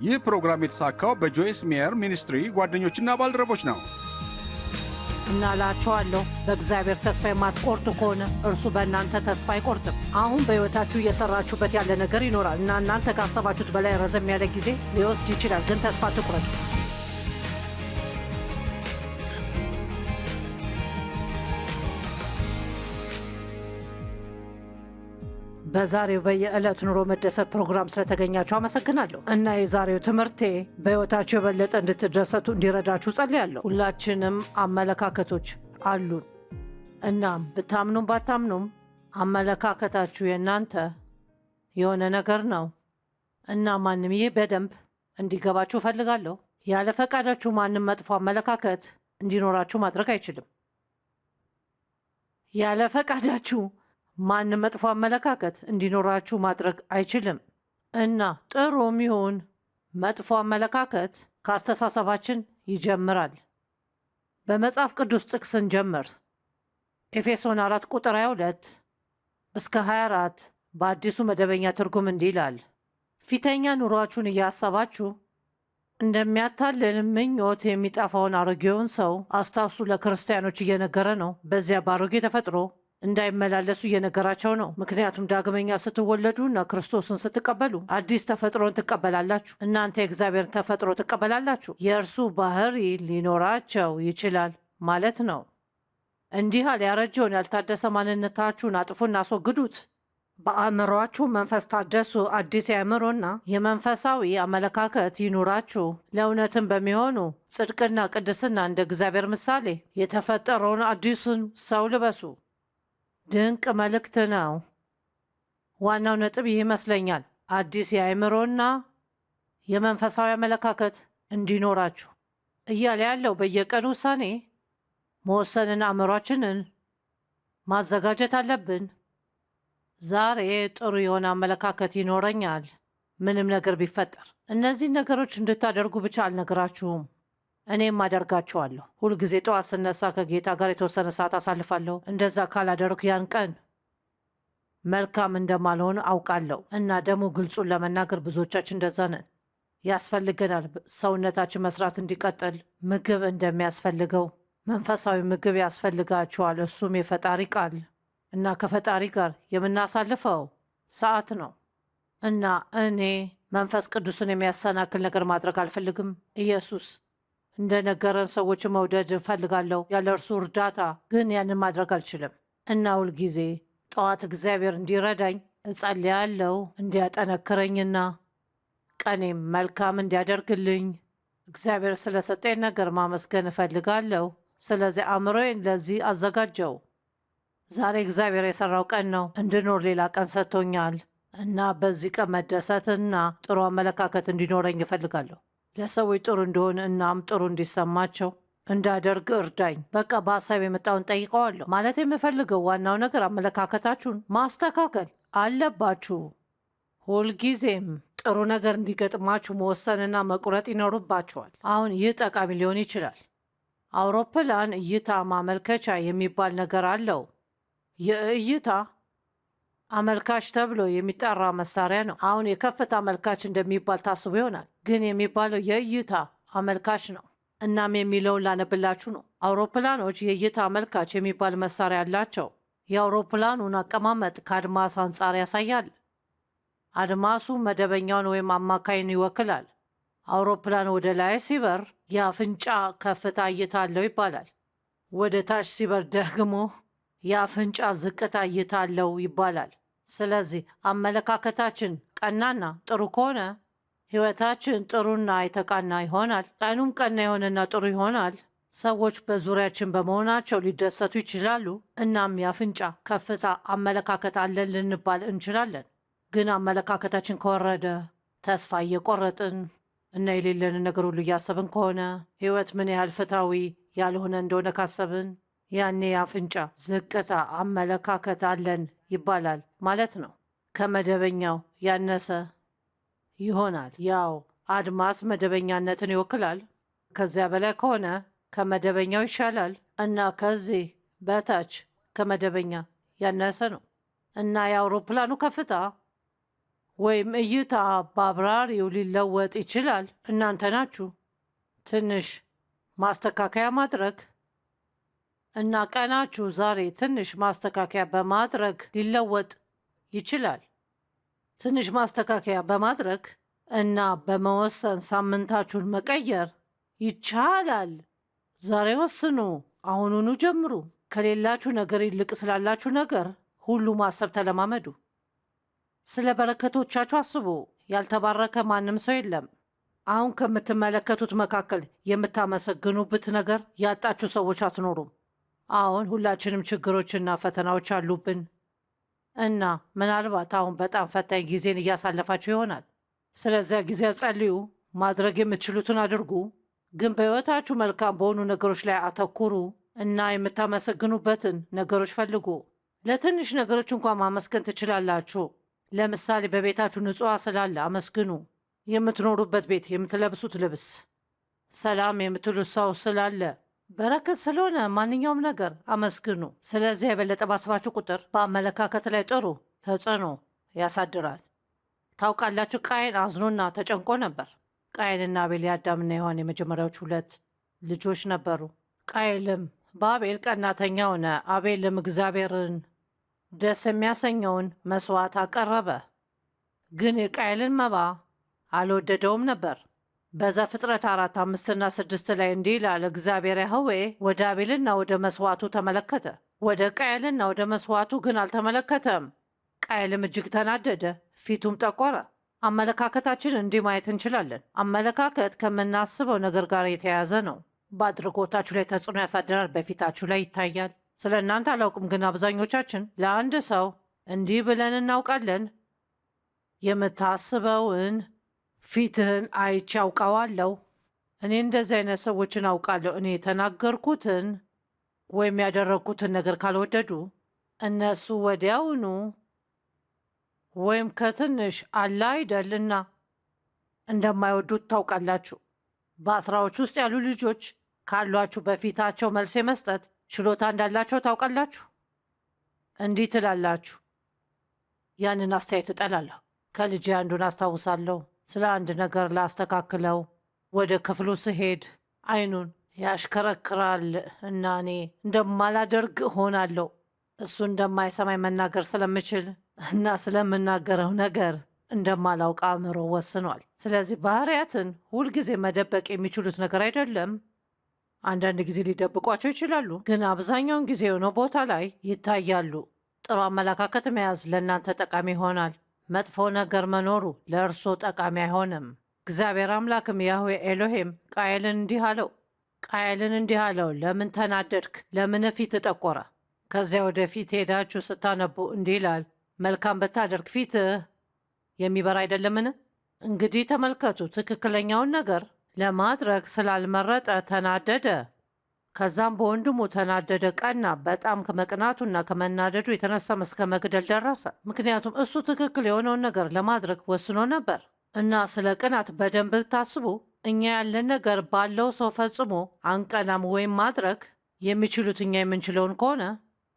ይህ ፕሮግራም የተሳካው በጆይስ ሜየር ሚኒስትሪ ጓደኞችና ባልደረቦች ነው። እና እላችኋለሁ በእግዚአብሔር ተስፋ የማትቆርጡ ከሆነ እርሱ በእናንተ ተስፋ አይቆርጥም። አሁን በሕይወታችሁ እየሰራችሁበት ያለ ነገር ይኖራል እና እናንተ ካሰባችሁት በላይ ረዘም ያለ ጊዜ ሊወስድ ይችላል። ግን ተስፋ አትቁረጡ። በዛሬው በየዕለት ኑሮ መደሰት ፕሮግራም ስለተገኛችሁ አመሰግናለሁ እና የዛሬው ትምህርቴ በሕይወታችሁ የበለጠ እንድትደሰቱ እንዲረዳችሁ ጸልያለሁ። ሁላችንም አመለካከቶች አሉን። እናም ብታምኑም ባታምኑም አመለካከታችሁ የእናንተ የሆነ ነገር ነው እና ማንም ይህ በደንብ እንዲገባችሁ እፈልጋለሁ። ያለ ፈቃዳችሁ ማንም መጥፎ አመለካከት እንዲኖራችሁ ማድረግ አይችልም። ያለ ፈቃዳችሁ ማንም መጥፎ አመለካከት እንዲኖራችሁ ማድረግ አይችልም እና ጥሩም ይሁን መጥፎ አመለካከት ከአስተሳሰባችን ይጀምራል። በመጽሐፍ ቅዱስ ጥቅስ እንጀምር። ኤፌሶን 4 ቁጥር 22 እስከ 24 በአዲሱ መደበኛ ትርጉም እንዲህ ይላል። ፊተኛ ኑሯችሁን እያሰባችሁ እንደሚያታልል ምኞት የሚጠፋውን አሮጌውን ሰው አስታውሱ። ለክርስቲያኖች እየነገረ ነው። በዚያ በአሮጌ ተፈጥሮ እንዳይመላለሱ እየነገራቸው ነው። ምክንያቱም ዳግመኛ ስትወለዱና ክርስቶስን ስትቀበሉ አዲስ ተፈጥሮን ትቀበላላችሁ። እናንተ የእግዚአብሔርን ተፈጥሮ ትቀበላላችሁ። የእርሱ ባህሪ ሊኖራቸው ይችላል ማለት ነው። እንዲህ አለ፣ ያረጀውን ያልታደሰ ማንነታችሁን አጥፉና አስወግዱት። በአእምሯችሁ መንፈስ ታደሱ። አዲስ የአእምሮና የመንፈሳዊ አመለካከት ይኑራችሁ። ለእውነትም በሚሆኑ ጽድቅና ቅድስና እንደ እግዚአብሔር ምሳሌ የተፈጠረውን አዲሱን ሰው ልበሱ። ድንቅ መልእክት ነው። ዋናው ነጥብ ይህ ይመስለኛል። አዲስ የአእምሮና የመንፈሳዊ አመለካከት እንዲኖራችሁ እያለ ያለው በየቀኑ ውሳኔ መወሰንና አእምሯችንን ማዘጋጀት አለብን። ዛሬ ጥሩ የሆነ አመለካከት ይኖረኛል ምንም ነገር ቢፈጠር። እነዚህን ነገሮች እንድታደርጉ ብቻ አልነግራችሁም፣ እኔም አደርጋቸዋለሁ። ሁልጊዜ ጠዋት ስነሳ ከጌታ ጋር የተወሰነ ሰዓት አሳልፋለሁ። እንደዛ ካላደረኩ ያን ቀን መልካም እንደማልሆን አውቃለሁ እና ደግሞ ግልጹን ለመናገር ብዙዎቻችን እንደዛ ነን። ያስፈልገናል ሰውነታችን መስራት እንዲቀጥል ምግብ እንደሚያስፈልገው መንፈሳዊ ምግብ ያስፈልጋችኋል። እሱም የፈጣሪ ቃል እና ከፈጣሪ ጋር የምናሳልፈው ሰዓት ነው እና እኔ መንፈስ ቅዱስን የሚያሰናክል ነገር ማድረግ አልፈልግም። ኢየሱስ እንደነገረን ሰዎች መውደድ እፈልጋለሁ። ያለ እርሱ እርዳታ ግን ያንን ማድረግ አልችልም እና ሁልጊዜ ጠዋት እግዚአብሔር እንዲረዳኝ እጸልያለሁ፣ እንዲያጠነክረኝና ቀኔም መልካም እንዲያደርግልኝ። እግዚአብሔር ስለሰጠኝ ነገር ማመስገን እፈልጋለሁ። ስለዚህ አእምሮዬን ለዚህ አዘጋጀው። ዛሬ እግዚአብሔር የሰራው ቀን ነው። እንድኖር ሌላ ቀን ሰጥቶኛል እና በዚህ ቀን መደሰትና ጥሩ አመለካከት እንዲኖረኝ እፈልጋለሁ። ለሰዎች ጥሩ እንደሆነ እናም ጥሩ እንዲሰማቸው እንዳደርግ እርዳኝ። በቃ በሀሳብ የመጣውን ጠይቀዋለሁ። ማለት የምፈልገው ዋናው ነገር አመለካከታችሁን ማስተካከል አለባችሁ። ሁልጊዜም ጥሩ ነገር እንዲገጥማችሁ መወሰንና መቁረጥ ይኖሩባችኋል። አሁን ይህ ጠቃሚ ሊሆን ይችላል። አውሮፕላን እይታ ማመልከቻ የሚባል ነገር አለው። የእይታ አመልካች ተብሎ የሚጠራ መሳሪያ ነው። አሁን የከፍታ አመልካች እንደሚባል ታስቦ ይሆናል፣ ግን የሚባለው የእይታ አመልካች ነው። እናም የሚለውን ላነብላችሁ ነው። አውሮፕላኖች የእይታ አመልካች የሚባል መሳሪያ አላቸው። የአውሮፕላኑን አቀማመጥ ከአድማስ አንጻር ያሳያል። አድማሱ መደበኛውን ወይም አማካይን ይወክላል። አውሮፕላን ወደ ላይ ሲበር የአፍንጫ ከፍታ እይታ አለው ይባላል። ወደ ታች ሲበር ደግሞ የአፍንጫ ዝቅታ እይታ አለው ይባላል። ስለዚህ አመለካከታችን ቀናና ጥሩ ከሆነ ሕይወታችን ጥሩና የተቃና ይሆናል። ቀኑም ቀና የሆነና ጥሩ ይሆናል። ሰዎች በዙሪያችን በመሆናቸው ሊደሰቱ ይችላሉ። እናም የአፍንጫ ከፍታ አመለካከት አለን ልንባል እንችላለን። ግን አመለካከታችን ከወረደ ተስፋ እየቆረጥን እና የሌለንን ነገር ሁሉ እያሰብን ከሆነ ሕይወት ምን ያህል ፍትሃዊ ያልሆነ እንደሆነ ካሰብን ያኔ የአፍንጫ ዝቅታ አመለካከት አለን ይባላል ማለት ነው። ከመደበኛው ያነሰ ይሆናል። ያው አድማስ መደበኛነትን ይወክላል። ከዚያ በላይ ከሆነ ከመደበኛው ይሻላል እና ከዚህ በታች ከመደበኛ ያነሰ ነው እና የአውሮፕላኑ ከፍታ ወይም እይታ በአብራሪው ሊለወጥ ይችላል። እናንተ ናችሁ ትንሽ ማስተካከያ ማድረግ እና ቀናችሁ ዛሬ ትንሽ ማስተካከያ በማድረግ ሊለወጥ ይችላል። ትንሽ ማስተካከያ በማድረግ እና በመወሰን ሳምንታችሁን መቀየር ይቻላል። ዛሬ ወስኑ፣ አሁኑኑ ጀምሩ። ከሌላችሁ ነገር ይልቅ ስላላችሁ ነገር ሁሉ ማሰብ ተለማመዱ። ስለ በረከቶቻችሁ አስቡ። ያልተባረከ ማንም ሰው የለም። አሁን ከምትመለከቱት መካከል የምታመሰግኑበት ነገር ያጣችሁ ሰዎች አትኖሩም። አሁን ሁላችንም ችግሮችና ፈተናዎች አሉብን እና ምናልባት አሁን በጣም ፈታኝ ጊዜን እያሳለፋችሁ ይሆናል። ስለዚያ ጊዜ ጸልዩ፣ ማድረግ የምትችሉትን አድርጉ፣ ግን በሕይወታችሁ መልካም በሆኑ ነገሮች ላይ አተኩሩ እና የምታመሰግኑበትን ነገሮች ፈልጉ። ለትንሽ ነገሮች እንኳን ማመስገን ትችላላችሁ። ለምሳሌ በቤታችሁ ንጹሕ ስላለ አመስግኑ። የምትኖሩበት ቤት፣ የምትለብሱት ልብስ፣ ሰላም የምትሉት ሰው ስላለ፣ በረከት ስለሆነ ማንኛውም ነገር አመስግኑ። ስለዚህ የበለጠ ባስባችሁ ቁጥር በአመለካከት ላይ ጥሩ ተጽዕኖ ያሳድራል። ታውቃላችሁ፣ ቃየን አዝኖና ተጨንቆ ነበር። ቃየንና አቤል የአዳምና የሔዋን የመጀመሪያዎቹ 2 ልጆች ነበሩ። ቃየልም በአቤል ቀናተኛ ሆነ። አቤልም እግዚአብሔርን ደስ የሚያሰኘውን መስዋዕት አቀረበ፣ ግን የቃየልን መባ አልወደደውም ነበር። በዘፍጥረት 4 5 እና 6 ላይ እንዲህ ይላል፣ እግዚአብሔር ያህዌ ወደ አቤልና ወደ መስዋዕቱ ተመለከተ፣ ወደ ቃየልና ወደ መስዋዕቱ ግን አልተመለከተም። ቃየልም እጅግ ተናደደ፣ ፊቱም ጠቆረ። አመለካከታችን እንዲህ ማየት እንችላለን። አመለካከት ከምናስበው ነገር ጋር የተያያዘ ነው። በአድርጎታችሁ ላይ ተጽዕኖ ያሳድራል፣ በፊታችሁ ላይ ይታያል። ስለ እናንተ አላውቅም፣ ግን አብዛኞቻችን ለአንድ ሰው እንዲህ ብለን እናውቃለን፣ የምታስበውን ፊትህን አይቼ አውቀዋለሁ። እኔ እንደዚህ አይነት ሰዎችን አውቃለሁ። እኔ የተናገርኩትን ወይም ያደረግኩትን ነገር ካልወደዱ እነሱ ወዲያውኑ ወይም ከትንሽ አለ አይደልና እንደማይወዱት ታውቃላችሁ። በአስራዎች ውስጥ ያሉ ልጆች ካሏችሁ በፊታቸው መልስ የመስጠት ችሎታ እንዳላቸው ታውቃላችሁ። እንዲህ ትላላችሁ፣ ያንን አስተያየት እጠላለሁ። ከልጄ አንዱን አስታውሳለሁ። ስለ አንድ ነገር ላስተካክለው ወደ ክፍሉ ስሄድ አይኑን ያሽከረክራል እና እኔ እንደማላደርግ እሆናለሁ። እሱ እንደማይሰማኝ መናገር ስለምችል እና ስለምናገረው ነገር እንደማላውቅ አእምሮ ወስኗል። ስለዚህ ባህሪያትን ሁልጊዜ መደበቅ የሚችሉት ነገር አይደለም። አንዳንድ ጊዜ ሊደብቋቸው ይችላሉ፣ ግን አብዛኛውን ጊዜ የሆነው ቦታ ላይ ይታያሉ። ጥሩ አመለካከት መያዝ ለእናንተ ጠቃሚ ይሆናል። መጥፎ ነገር መኖሩ ለእርሶ ጠቃሚ አይሆንም። እግዚአብሔር አምላክም ያህዌ ኤሎሄም ቃየልን እንዲህ አለው፣ ለምን ተናደድክ? ለምን ፊት ጠቆረ? ከዚያ ወደ ፊት ሄዳችሁ ስታነቡ እንዲህ ይላል፣ መልካም ብታደርግ ፊትህ የሚበራ አይደለምን? እንግዲህ ተመልከቱ፣ ትክክለኛውን ነገር ለማድረግ ስላልመረጠ ተናደደ። ከዛም በወንድሙ ተናደደ፣ ቀና። በጣም ከመቅናቱና ከመናደዱ የተነሳም እስከ መግደል ደረሰ። ምክንያቱም እሱ ትክክል የሆነውን ነገር ለማድረግ ወስኖ ነበር። እና ስለ ቅናት በደንብ ታስቡ። እኛ ያለን ነገር ባለው ሰው ፈጽሞ አንቀናም ወይም ማድረግ የሚችሉት እኛ የምንችለውን ከሆነ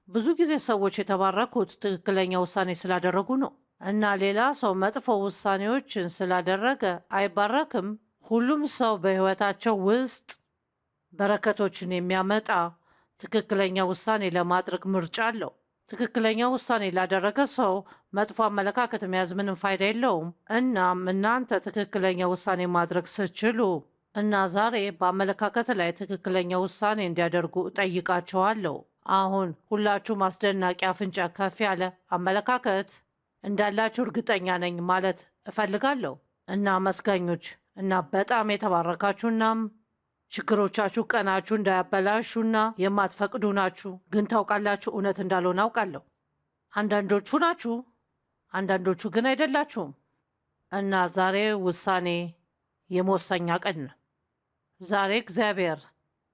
ብዙ ጊዜ ሰዎች የተባረኩት ትክክለኛ ውሳኔ ስላደረጉ ነው። እና ሌላ ሰው መጥፎ ውሳኔዎችን ስላደረገ አይባረክም። ሁሉም ሰው በሕይወታቸው ውስጥ በረከቶችን የሚያመጣ ትክክለኛ ውሳኔ ለማድረግ ምርጫ አለው። ትክክለኛ ውሳኔ ላደረገ ሰው መጥፎ አመለካከት መያዝ ምንም ፋይዳ የለውም። እናም እናንተ ትክክለኛ ውሳኔ ማድረግ ስችሉ እና ዛሬ በአመለካከት ላይ ትክክለኛ ውሳኔ እንዲያደርጉ እጠይቃቸዋለሁ። አሁን ሁላችሁም አስደናቂ አፍንጫ ከፍ ያለ አመለካከት እንዳላችሁ እርግጠኛ ነኝ ማለት እፈልጋለሁ እና አመስጋኞች እና በጣም የተባረካችሁ እናም ችግሮቻችሁ ቀናችሁ እንዳያበላሹና የማትፈቅዱ ናችሁ። ግን ታውቃላችሁ፣ እውነት እንዳልሆነ አውቃለሁ። አንዳንዶቹ ናችሁ፣ አንዳንዶቹ ግን አይደላችሁም። እና ዛሬ ውሳኔ የመወሰኛ ቀን ነው። ዛሬ እግዚአብሔር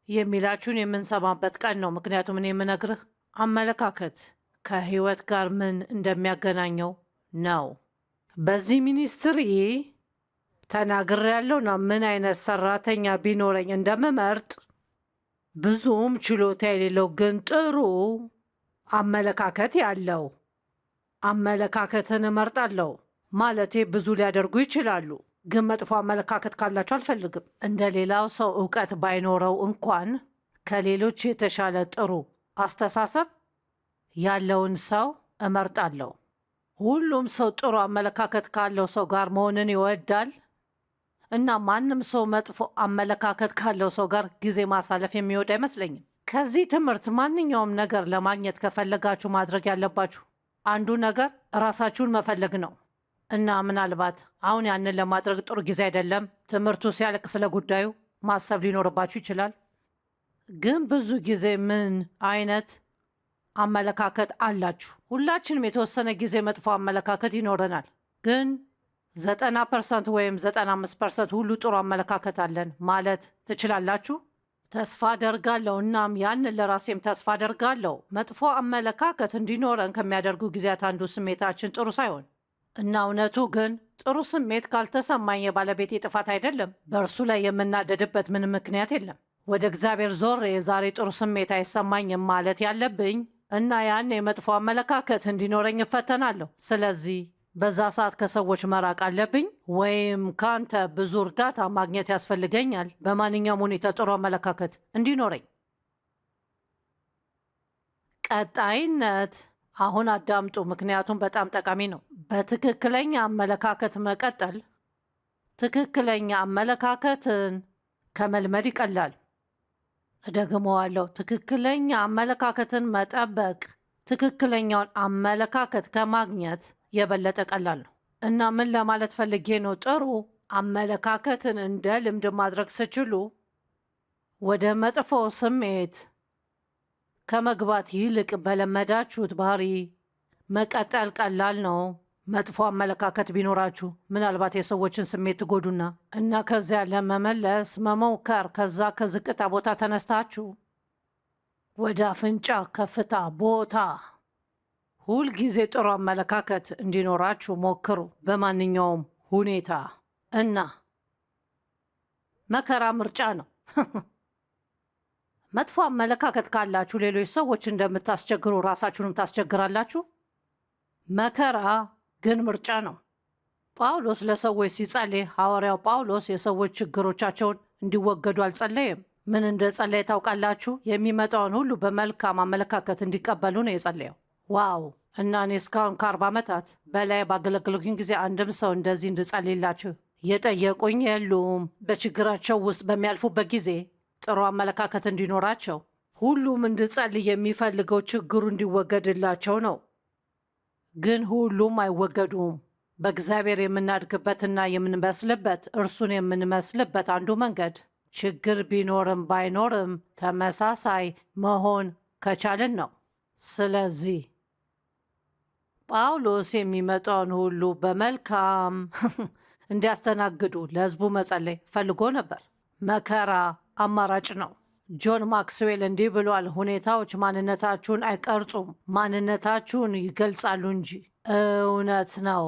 የሚላችሁን የምንሰማበት ቀን ነው። ምክንያቱም እኔ የምነግርህ አመለካከት ከህይወት ጋር ምን እንደሚያገናኘው ነው። በዚህ ሚኒስትሪ ተናግሬያለሁና ምን አይነት ሰራተኛ ቢኖረኝ እንደምመርጥ ብዙም ችሎታ የሌለው ግን ጥሩ አመለካከት ያለው አመለካከትን እመርጣለሁ። ማለቴ ብዙ ሊያደርጉ ይችላሉ፣ ግን መጥፎ አመለካከት ካላቸው አልፈልግም። እንደ ሌላው ሰው እውቀት ባይኖረው እንኳን ከሌሎች የተሻለ ጥሩ አስተሳሰብ ያለውን ሰው እመርጣለሁ። ሁሉም ሰው ጥሩ አመለካከት ካለው ሰው ጋር መሆንን ይወዳል እና ማንም ሰው መጥፎ አመለካከት ካለው ሰው ጋር ጊዜ ማሳለፍ የሚወድ አይመስለኝም። ከዚህ ትምህርት ማንኛውም ነገር ለማግኘት ከፈለጋችሁ ማድረግ ያለባችሁ አንዱ ነገር ራሳችሁን መፈለግ ነው እና ምናልባት አሁን ያንን ለማድረግ ጥሩ ጊዜ አይደለም። ትምህርቱ ሲያልቅ ስለ ጉዳዩ ማሰብ ሊኖርባችሁ ይችላል። ግን ብዙ ጊዜ ምን አይነት አመለካከት አላችሁ? ሁላችንም የተወሰነ ጊዜ መጥፎ አመለካከት ይኖረናል፣ ግን 90% ወይም 95% ሁሉ ጥሩ አመለካከት አለን ማለት ትችላላችሁ? ተስፋ አደርጋለሁ። እናም ያንን ለራሴም ተስፋ አደርጋለሁ። መጥፎ አመለካከት እንዲኖረን ከሚያደርጉ ጊዜያት አንዱ ስሜታችን ጥሩ ሳይሆን እና እውነቱ ግን ጥሩ ስሜት ካልተሰማኝ የባለቤቴ ጥፋት አይደለም። በእርሱ ላይ የምናደድበት ምንም ምክንያት የለም። ወደ እግዚአብሔር ዞሬ የዛሬ ጥሩ ስሜት አይሰማኝም ማለት ያለብኝ እና ያን የመጥፎ አመለካከት እንዲኖረኝ እፈተናለሁ። ስለዚህ በዛ ሰዓት ከሰዎች መራቅ አለብኝ ወይም ካንተ ብዙ እርዳታ ማግኘት ያስፈልገኛል በማንኛውም ሁኔታ ጥሩ አመለካከት እንዲኖረኝ። ቀጣይነት አሁን አዳምጡ፣ ምክንያቱም በጣም ጠቃሚ ነው። በትክክለኛ አመለካከት መቀጠል ትክክለኛ አመለካከትን ከመልመድ ይቀላል። እደግመዋለሁ፣ ትክክለኛ አመለካከትን መጠበቅ ትክክለኛውን አመለካከት ከማግኘት የበለጠ ቀላል ነው። እና ምን ለማለት ፈልጌ ነው? ጥሩ አመለካከትን እንደ ልምድ ማድረግ ስችሉ ወደ መጥፎ ስሜት ከመግባት ይልቅ በለመዳችሁት ባህሪ መቀጠል ቀላል ነው። መጥፎ አመለካከት ቢኖራችሁ ምናልባት የሰዎችን ስሜት ትጎዱና እና ከዚያ ለመመለስ መሞከር፣ ከዛ ከዝቅታ ቦታ ተነስታችሁ ወደ አፍንጫ ከፍታ ቦታ ሁልጊዜ ጥሩ አመለካከት እንዲኖራችሁ ሞክሩ በማንኛውም ሁኔታ። እና መከራ ምርጫ ነው። መጥፎ አመለካከት ካላችሁ ሌሎች ሰዎች እንደምታስቸግሩ ራሳችሁንም ታስቸግራላችሁ። መከራ ግን ምርጫ ነው። ጳውሎስ ለሰዎች ሲጸልይ ሐዋርያው ጳውሎስ የሰዎች ችግሮቻቸውን እንዲወገዱ አልጸለየም። ምን እንደ ጸለየ ታውቃላችሁ? የሚመጣውን ሁሉ በመልካም አመለካከት እንዲቀበሉ ነው የጸለየው። ዋው! እና እኔ እስካሁን ከ40 ዓመታት በላይ ባገለግሉኝ ጊዜ አንድም ሰው እንደዚህ እንድጸልይላችሁ የጠየቁኝ የሉም። በችግራቸው ውስጥ በሚያልፉበት ጊዜ ጥሩ አመለካከት እንዲኖራቸው ሁሉም እንድጸልይ የሚፈልገው ችግሩ እንዲወገድላቸው ነው። ግን ሁሉም አይወገዱም። በእግዚአብሔር የምናድግበትና የምንመስልበት እርሱን የምንመስልበት አንዱ መንገድ ችግር ቢኖርም ባይኖርም ተመሳሳይ መሆን ከቻልን ነው። ስለዚህ ጳውሎስ የሚመጣውን ሁሉ በመልካም እንዲያስተናግዱ ለሕዝቡ መጸለይ ፈልጎ ነበር። መከራ አማራጭ ነው። ጆን ማክስዌል እንዲህ ብሏል፣ ሁኔታዎች ማንነታችሁን አይቀርጹም፣ ማንነታችሁን ይገልጻሉ እንጂ። እውነት ነው።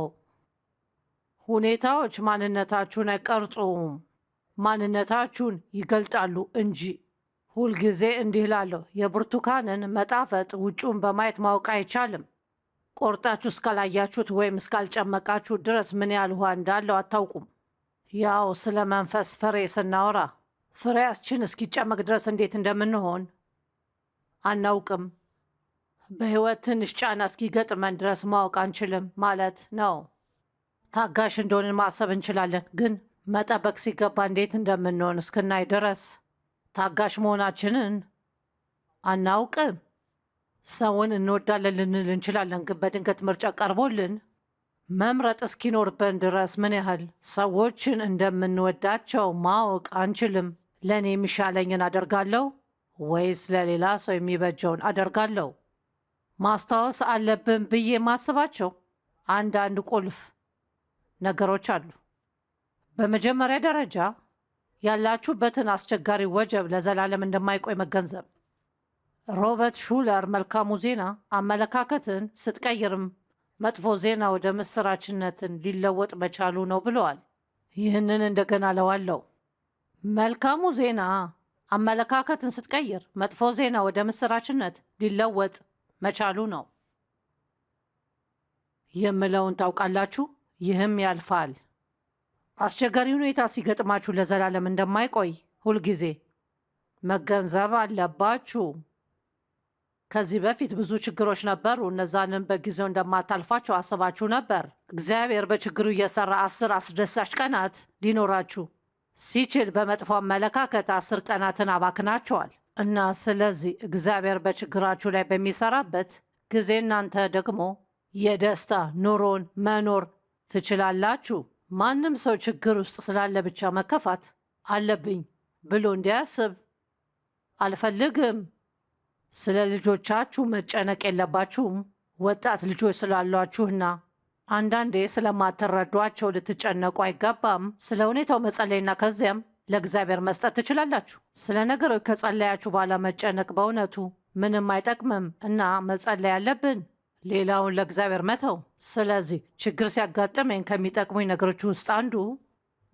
ሁኔታዎች ማንነታችሁን አይቀርጹም፣ ማንነታችሁን ይገልጣሉ እንጂ። ሁልጊዜ እንዲህ ላለሁ፣ የብርቱካንን መጣፈጥ ውጩን በማየት ማወቅ አይቻልም። ቆርጣችሁ እስካላያችሁት ወይም እስካልጨመቃችሁ ድረስ ምን ያህል ውሃ እንዳለው አታውቁም። ያው ስለ መንፈስ ፍሬ ስናወራ ፍሬያችን እስኪጨመቅ ድረስ እንዴት እንደምንሆን አናውቅም። በሕይወት ትንሽ ጫና እስኪገጥመን ድረስ ማወቅ አንችልም ማለት ነው። ታጋሽ እንደሆንን ማሰብ እንችላለን፣ ግን መጠበቅ ሲገባ እንዴት እንደምንሆን እስክናይ ድረስ ታጋሽ መሆናችንን አናውቅም። ሰውን እንወዳለን ልንል እንችላለን፣ ግን በድንገት ምርጫ ቀርቦልን መምረጥ እስኪኖርብን ድረስ ምን ያህል ሰዎችን እንደምንወዳቸው ማወቅ አንችልም። ለእኔ የሚሻለኝን አደርጋለሁ ወይስ ለሌላ ሰው የሚበጀውን አደርጋለሁ? ማስታወስ አለብን ብዬ ማስባቸው አንዳንድ ቁልፍ ነገሮች አሉ። በመጀመሪያ ደረጃ ያላችሁበትን አስቸጋሪ ወጀብ ለዘላለም እንደማይቆይ መገንዘብ። ሮበርት ሹለር መልካሙ ዜና አመለካከትን ስትቀይርም መጥፎ ዜና ወደ ምስራችነትን ሊለወጥ መቻሉ ነው ብለዋል። ይህንን እንደገና ለዋለው መልካሙ ዜና አመለካከትን ስትቀይር መጥፎ ዜና ወደ ምስራችነት ሊለወጥ መቻሉ ነው የምለውን ታውቃላችሁ። ይህም ያልፋል። አስቸጋሪ ሁኔታ ሲገጥማችሁ ለዘላለም እንደማይቆይ ሁልጊዜ መገንዘብ አለባችሁ። ከዚህ በፊት ብዙ ችግሮች ነበሩ። እነዛንም በጊዜው እንደማታልፏቸው አስባችሁ ነበር። እግዚአብሔር በችግሩ እየሰራ 10 አስደሳች ቀናት ሊኖራችሁ ሲችል በመጥፎ አመለካከት 10 ቀናትን አባክናቸዋል። እና ስለዚህ እግዚአብሔር በችግራችሁ ላይ በሚሰራበት ጊዜ እናንተ ደግሞ የደስታ ኑሮን መኖር ትችላላችሁ። ማንም ሰው ችግር ውስጥ ስላለ ብቻ መከፋት አለብኝ ብሎ እንዲያስብ አልፈልግም። ስለ ልጆቻችሁ መጨነቅ የለባችሁም። ወጣት ልጆች ስላሏችሁና አንዳንዴ ስለማትረዷቸው ልትጨነቁ አይገባም። ስለ ሁኔታው መጸለይና ከዚያም ለእግዚአብሔር መስጠት ትችላላችሁ። ስለ ነገሮች ከጸለያችሁ በኋላ መጨነቅ በእውነቱ ምንም አይጠቅምም እና መጸለይ አለብን፣ ሌላውን ለእግዚአብሔር መተው። ስለዚህ ችግር ሲያጋጥመኝ ከሚጠቅሙኝ ነገሮች ውስጥ አንዱ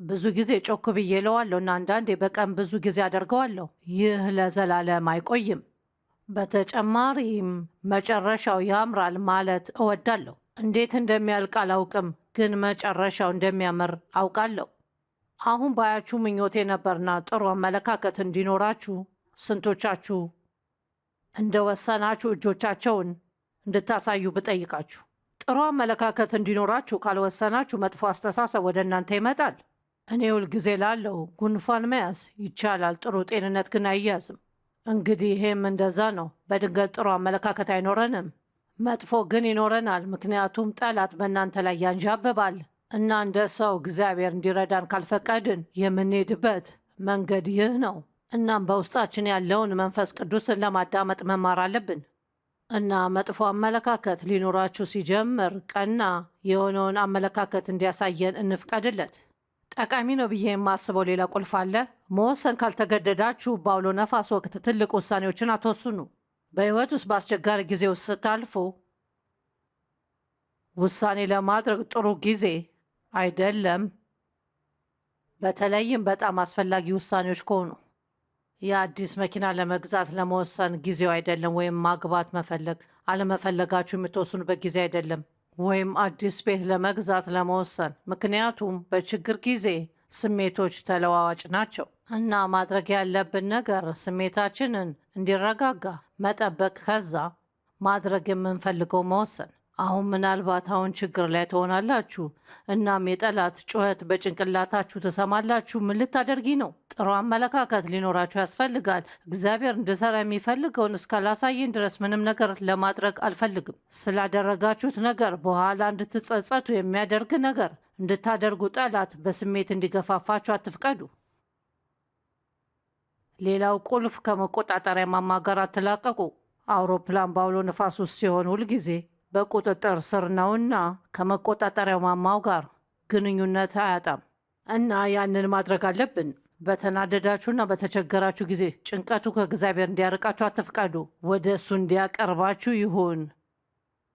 ብዙ ጊዜ ጮክ ብዬ እለዋለሁ እና አንዳንዴ በቀን ብዙ ጊዜ አደርገዋለሁ። ይህ ለዘላለም አይቆይም። በተጨማሪም መጨረሻው ያምራል ማለት እወዳለሁ። እንዴት እንደሚያልቅ አላውቅም፣ ግን መጨረሻው እንደሚያምር አውቃለሁ። አሁን ባያችሁ ምኞቴ ነበርና ጥሩ አመለካከት እንዲኖራችሁ ስንቶቻችሁ እንደወሰናችሁ እጆቻቸውን እንድታሳዩ ብጠይቃችሁ። ጥሩ አመለካከት እንዲኖራችሁ ካልወሰናችሁ መጥፎ አስተሳሰብ ወደ እናንተ ይመጣል። እኔ ሁልጊዜ ላለው ጉንፋን መያዝ ይቻላል፣ ጥሩ ጤንነት ግን አይያዝም። እንግዲህ ይሄም እንደዛ ነው። በድንገት ጥሩ አመለካከት አይኖረንም፣ መጥፎ ግን ይኖረናል። ምክንያቱም ጠላት በእናንተ ላይ ያንዣብባል እና እንደ ሰው እግዚአብሔር እንዲረዳን ካልፈቀድን የምንሄድበት መንገድ ይህ ነው። እናም በውስጣችን ያለውን መንፈስ ቅዱስን ለማዳመጥ መማር አለብን እና መጥፎ አመለካከት ሊኖራችሁ ሲጀምር ቀና የሆነውን አመለካከት እንዲያሳየን እንፍቀድለት። ጠቃሚ ነው ብዬ የማስበው ሌላ ቁልፍ አለ። መወሰን ካልተገደዳችሁ በአውሎ ነፋስ ወቅት ትልቅ ውሳኔዎችን አትወስኑ። በሕይወት ውስጥ በአስቸጋሪ ጊዜ ውስጥ ስታልፉ ውሳኔ ለማድረግ ጥሩ ጊዜ አይደለም፣ በተለይም በጣም አስፈላጊ ውሳኔዎች ከሆኑ። የአዲስ መኪና ለመግዛት ለመወሰን ጊዜው አይደለም፣ ወይም ማግባት መፈለግ አለመፈለጋችሁ የምትወስኑበት ጊዜ አይደለም፣ ወይም አዲስ ቤት ለመግዛት ለመወሰን። ምክንያቱም በችግር ጊዜ ስሜቶች ተለዋዋጭ ናቸው እና ማድረግ ያለብን ነገር ስሜታችንን እንዲረጋጋ መጠበቅ፣ ከዛ ማድረግ የምንፈልገው መወሰን። አሁን ምናልባት አሁን ችግር ላይ ትሆናላችሁ እናም የጠላት ጩኸት በጭንቅላታችሁ ትሰማላችሁ። ምን ልታደርጊ ነው? ጥሩ አመለካከት ሊኖራችሁ ያስፈልጋል። እግዚአብሔር እንድሰራ የሚፈልገውን እስካላሳየን ድረስ ምንም ነገር ለማድረግ አልፈልግም። ስላደረጋችሁት ነገር በኋላ እንድትጸጸቱ የሚያደርግ ነገር እንድታደርጉ ጠላት በስሜት እንዲገፋፋችሁ አትፍቀዱ። ሌላው ቁልፍ ከመቆጣጠሪያ ማማ ጋር አትላቀቁ። አውሮፕላን በአውሎ ነፋስ ውስጥ ሲሆን ሁልጊዜ በቁጥጥር ስር ነውና ከመቆጣጠሪያው ማማው ጋር ግንኙነት አያጣም እና ያንን ማድረግ አለብን። በተናደዳችሁና በተቸገራችሁ ጊዜ ጭንቀቱ ከእግዚአብሔር እንዲያርቃችሁ አትፍቀዱ። ወደ እሱ እንዲያቀርባችሁ ይሁን።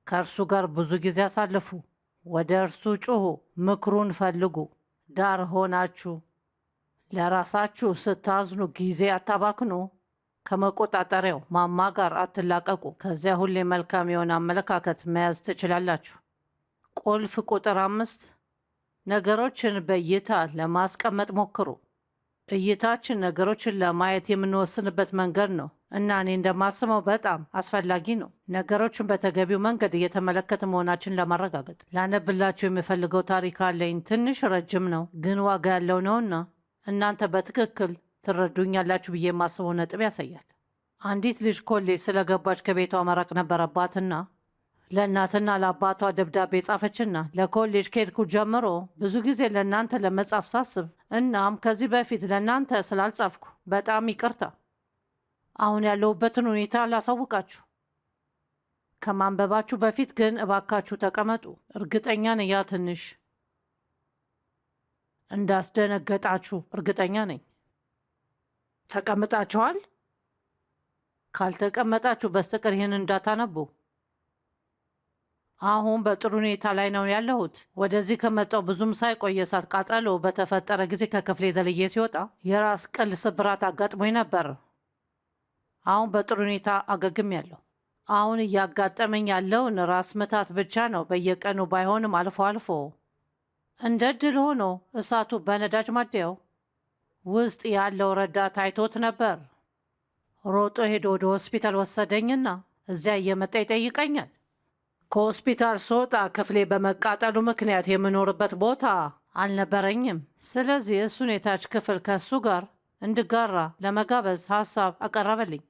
ከእርሱ ጋር ብዙ ጊዜ አሳልፉ። ወደ እርሱ ጩኹ፣ ምክሩን ፈልጉ። ዳር ሆናችሁ ለራሳችሁ ስታዝኑ ጊዜ አታባክኑ። ከመቆጣጠሪያው ማማ ጋር አትላቀቁ። ከዚያ ሁሌ መልካም የሆነ አመለካከት መያዝ ትችላላችሁ። ቁልፍ ቁጥር 5 ነገሮችን በእይታ ለማስቀመጥ ሞክሩ። እይታችን ነገሮችን ለማየት የምንወስንበት መንገድ ነው እና እኔ እንደማስበው በጣም አስፈላጊ ነው። ነገሮችን በተገቢው መንገድ እየተመለከት መሆናችን ለማረጋገጥ። ላነብላችሁ የምፈልገው ታሪክ አለኝ። ትንሽ ረጅም ነው ግን ዋጋ ያለው ነውና እናንተ በትክክል ትረዱኛላችሁ ብዬ የማስበው ነጥብ ያሳያል። አንዲት ልጅ ኮሌጅ ስለገባች ከቤቷ መራቅ ነበረባትና ለእናትና ለአባቷ ደብዳቤ ጻፈችና ለኮሌጅ ከሄድኩ ጀምሮ ብዙ ጊዜ ለእናንተ ለመጻፍ ሳስብ እናም ከዚህ በፊት ለእናንተ ስላልጻፍኩ በጣም ይቅርታ። አሁን ያለሁበትን ሁኔታ ላሳውቃችሁ። ከማንበባችሁ በፊት ግን እባካችሁ ተቀመጡ። እርግጠኛ ነኝ ያ ትንሽ እንዳስደነገጣችሁ እርግጠኛ ነኝ። ተቀምጣችኋል? ካልተቀመጣችሁ በስተቀር ይህን እንዳታነቡ። አሁን በጥሩ ሁኔታ ላይ ነው ያለሁት። ወደዚህ ከመጣው ብዙም ሳይቆይ የእሳት ቃጠሎ በተፈጠረ ጊዜ ከክፍሌ ዘልዬ ሲወጣ የራስ ቅል ስብራት አጋጥሞኝ ነበር። አሁን በጥሩ ሁኔታ አገግሜያለሁ። አሁን እያጋጠመኝ ያለውን ራስ ምታት ብቻ ነው፣ በየቀኑ ባይሆንም አልፎ አልፎ እንደ ዕድል ሆኖ እሳቱ በነዳጅ ማደያው ውስጥ ያለው ረዳት አይቶት ነበር። ሮጦ ሄዶ ወደ ሆስፒታል ወሰደኝና እዚያ እየመጣ ይጠይቀኛል። ከሆስፒታል ስወጣ ክፍሌ በመቃጠሉ ምክንያት የምኖርበት ቦታ አልነበረኝም። ስለዚህ እሱን የታች ክፍል ከእሱ ጋር እንድጋራ ለመጋበዝ ሀሳብ አቀረበልኝ።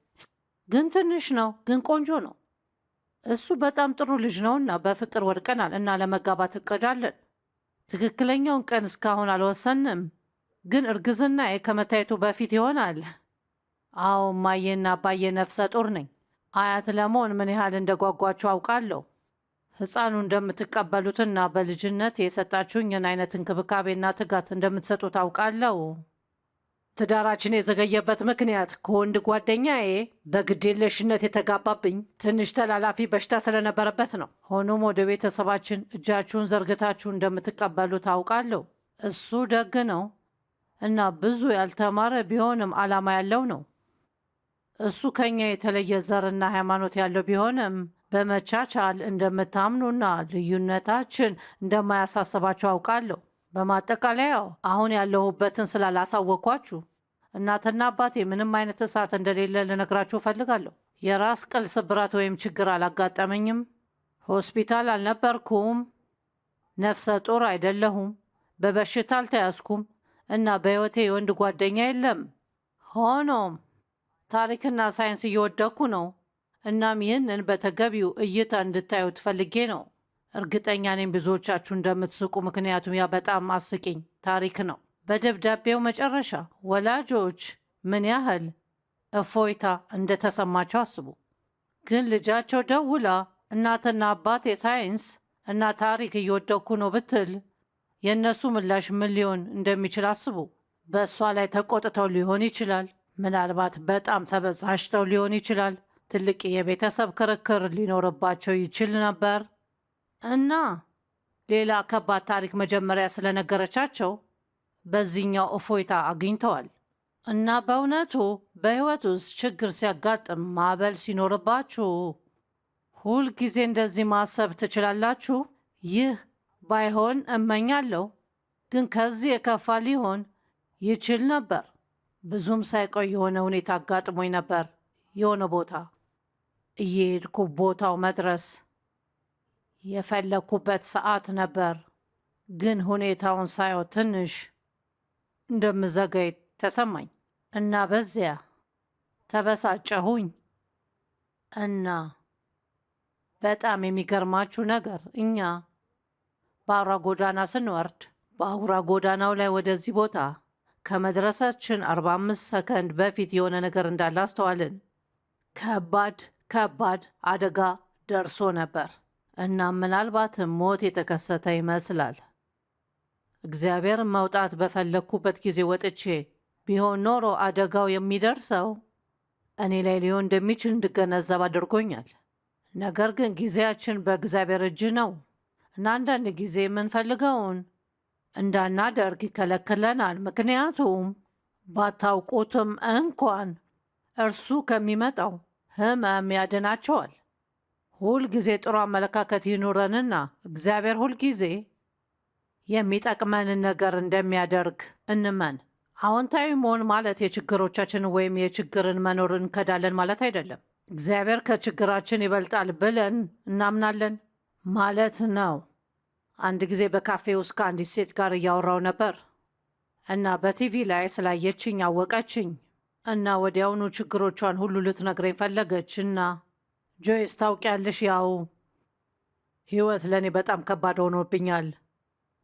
ግን ትንሽ ነው፣ ግን ቆንጆ ነው። እሱ በጣም ጥሩ ልጅ ነውና በፍቅር ወድቀናል እና ለመጋባት እቅዳለን። ትክክለኛውን ቀን እስካሁን አልወሰንም፣ ግን እርግዝናዬ ከመታየቱ በፊት ይሆናል። አዎ እማዬና አባዬ ነፍሰ ጡር ነኝ። አያት ለመሆን ምን ያህል እንደጓጓችሁ አውቃለሁ። ሕፃኑ እንደምትቀበሉትና በልጅነት የሰጣችሁኝን አይነት እንክብካቤና ትጋት እንደምትሰጡት አውቃለሁ። ትዳራችን የዘገየበት ምክንያት ከወንድ ጓደኛዬ በግዴለሽነት የተጋባብኝ ትንሽ ተላላፊ በሽታ ስለነበረበት ነው። ሆኖም ወደ ቤተሰባችን እጃችሁን ዘርግታችሁ እንደምትቀበሉት አውቃለሁ። እሱ ደግ ነው እና ብዙ ያልተማረ ቢሆንም ዓላማ ያለው ነው። እሱ ከኛ የተለየ ዘርና ሃይማኖት ያለው ቢሆንም በመቻቻል እንደምታምኑና ልዩነታችን እንደማያሳስባችሁ አውቃለሁ። በማጠቃለያው አሁን ያለሁበትን ስላላሳወቅኳችሁ እናትና አባቴ ምንም አይነት እሳት እንደሌለ ልነግራችሁ እፈልጋለሁ። የራስ ቅል ስብራት ወይም ችግር አላጋጠመኝም። ሆስፒታል አልነበርኩም። ነፍሰ ጡር አይደለሁም። በበሽታ አልተያዝኩም እና በሕይወቴ የወንድ ጓደኛ የለም። ሆኖም ታሪክና ሳይንስ እየወደኩ ነው። እናም ይህንን በተገቢው እይታ እንድታዩት ፈልጌ ነው። እርግጠኛ ነኝ ብዙዎቻችሁ እንደምትስቁ፣ ምክንያቱም ያ በጣም አስቂኝ ታሪክ ነው። በደብዳቤው መጨረሻ ወላጆች ምን ያህል እፎይታ እንደተሰማቸው አስቡ። ግን ልጃቸው ደውላ እናትና አባቴ ሳይንስ እና ታሪክ እየወደኩ ነው ብትል የእነሱ ምላሽ ምን ሊሆን እንደሚችል አስቡ። በእሷ ላይ ተቆጥተው ሊሆን ይችላል። ምናልባት በጣም ተበሳጭተው ሊሆን ይችላል። ትልቅ የቤተሰብ ክርክር ሊኖርባቸው ይችል ነበር እና ሌላ ከባድ ታሪክ መጀመሪያ ስለነገረቻቸው በዚህኛው እፎይታ አግኝተዋል። እና በእውነቱ በሕይወት ውስጥ ችግር ሲያጋጥም ማዕበል ሲኖርባችሁ ሁልጊዜ እንደዚህ ማሰብ ትችላላችሁ። ይህ ባይሆን እመኛለሁ፣ ግን ከዚህ የከፋ ሊሆን ይችል ነበር። ብዙም ሳይቆይ የሆነ ሁኔታ አጋጥሞኝ ነበር። የሆነ ቦታ እየሄድኩ ቦታው መድረስ የፈለግኩበት ሰዓት ነበር፣ ግን ሁኔታውን ሳየው ትንሽ እንደምዘገይ ተሰማኝ እና በዚያ ተበሳጨሁኝ። እና በጣም የሚገርማችሁ ነገር እኛ በአውራ ጎዳና ስንወርድ በአውራ ጎዳናው ላይ ወደዚህ ቦታ ከመድረሳችን 45 ሰከንድ በፊት የሆነ ነገር እንዳለ አስተዋልን። ከባድ አደጋ ደርሶ ነበር እና ምናልባትም ሞት የተከሰተ ይመስላል። እግዚአብሔር መውጣት በፈለግኩበት ጊዜ ወጥቼ ቢሆን ኖሮ አደጋው የሚደርሰው እኔ ላይ ሊሆን እንደሚችል እንድገነዘብ አድርጎኛል። ነገር ግን ጊዜያችን በእግዚአብሔር እጅ ነው እና አንዳንድ ጊዜ የምንፈልገውን እንዳናደርግ ይከለክለናል። ምክንያቱም ባታውቁትም እንኳን እርሱ ከሚመጣው ሕመም ያድናቸዋል። ሁልጊዜ ጥሩ አመለካከት ይኑረንና እግዚአብሔር ሁልጊዜ የሚጠቅመንን ነገር እንደሚያደርግ እንመን። አዎንታዊ መሆን ማለት የችግሮቻችን ወይም የችግርን መኖር እንከዳለን ማለት አይደለም። እግዚአብሔር ከችግራችን ይበልጣል ብለን እናምናለን ማለት ነው። አንድ ጊዜ በካፌ ውስጥ ከአንዲት ሴት ጋር እያወራው ነበር እና በቲቪ ላይ ስላየችኝ አወቀችኝ እና ወዲያውኑ ችግሮቿን ሁሉ ልትነግረኝ ፈለገች። እና ጆይስ ታውቂያለሽ፣ ያው ሕይወት ለእኔ በጣም ከባድ ሆኖብኛል።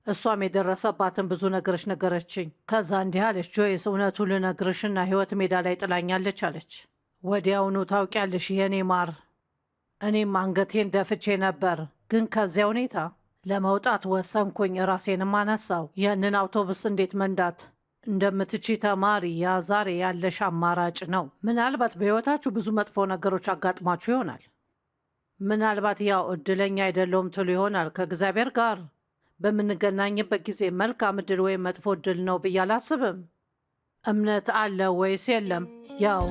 እሷም የደረሰባትን ብዙ ነገሮች ነገረችኝ። ከዛ እንዲህ አለች፣ ጆይስ እውነቱ ልነግርሽና ሕይወት ሜዳ ላይ ጥላኛለች አለች። ወዲያውኑ ታውቂያለሽ የኔ ማር፣ እኔም አንገቴን ደፍቼ ነበር፣ ግን ከዚያ ሁኔታ ለመውጣት ወሰንኩኝ። ራሴንም አነሳው። ያንን አውቶቡስ እንዴት መንዳት እንደምትቺ ተማሪ። ያ ዛሬ ያለሽ አማራጭ ነው። ምናልባት በሕይወታችሁ ብዙ መጥፎ ነገሮች አጋጥሟችሁ ይሆናል። ምናልባት ያው እድለኛ አይደለሁም ትሉ ይሆናል። ከእግዚአብሔር ጋር በምንገናኝበት ጊዜ መልካም እድል ወይም መጥፎ እድል ነው ብዬ አላስብም። እምነት አለ ወይስ የለም? ያው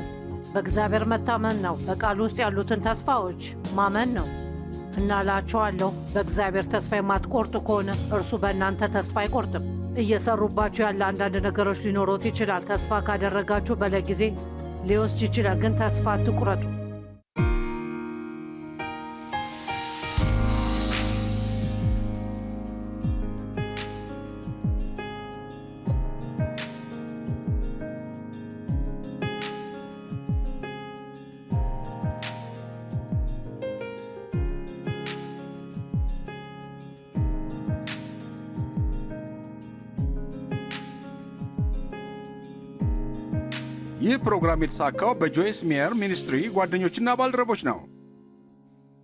በእግዚአብሔር መታመን ነው። በቃሉ ውስጥ ያሉትን ተስፋዎች ማመን ነው እና እላችኋለሁ በእግዚአብሔር ተስፋ የማትቆርጡ ከሆነ እርሱ በእናንተ ተስፋ አይቆርጥም። እየሰሩባችሁ ያለ አንዳንድ ነገሮች ሊኖሩት ይችላል። ተስፋ ካደረጋችሁ በለጊዜ ሊወስድ ይችላል፣ ግን ተስፋ አትቁረጡ። ይህ ፕሮግራም የተሳካው በጆይስ ሜየር ሚኒስትሪ ጓደኞችና ባልደረቦች ነው።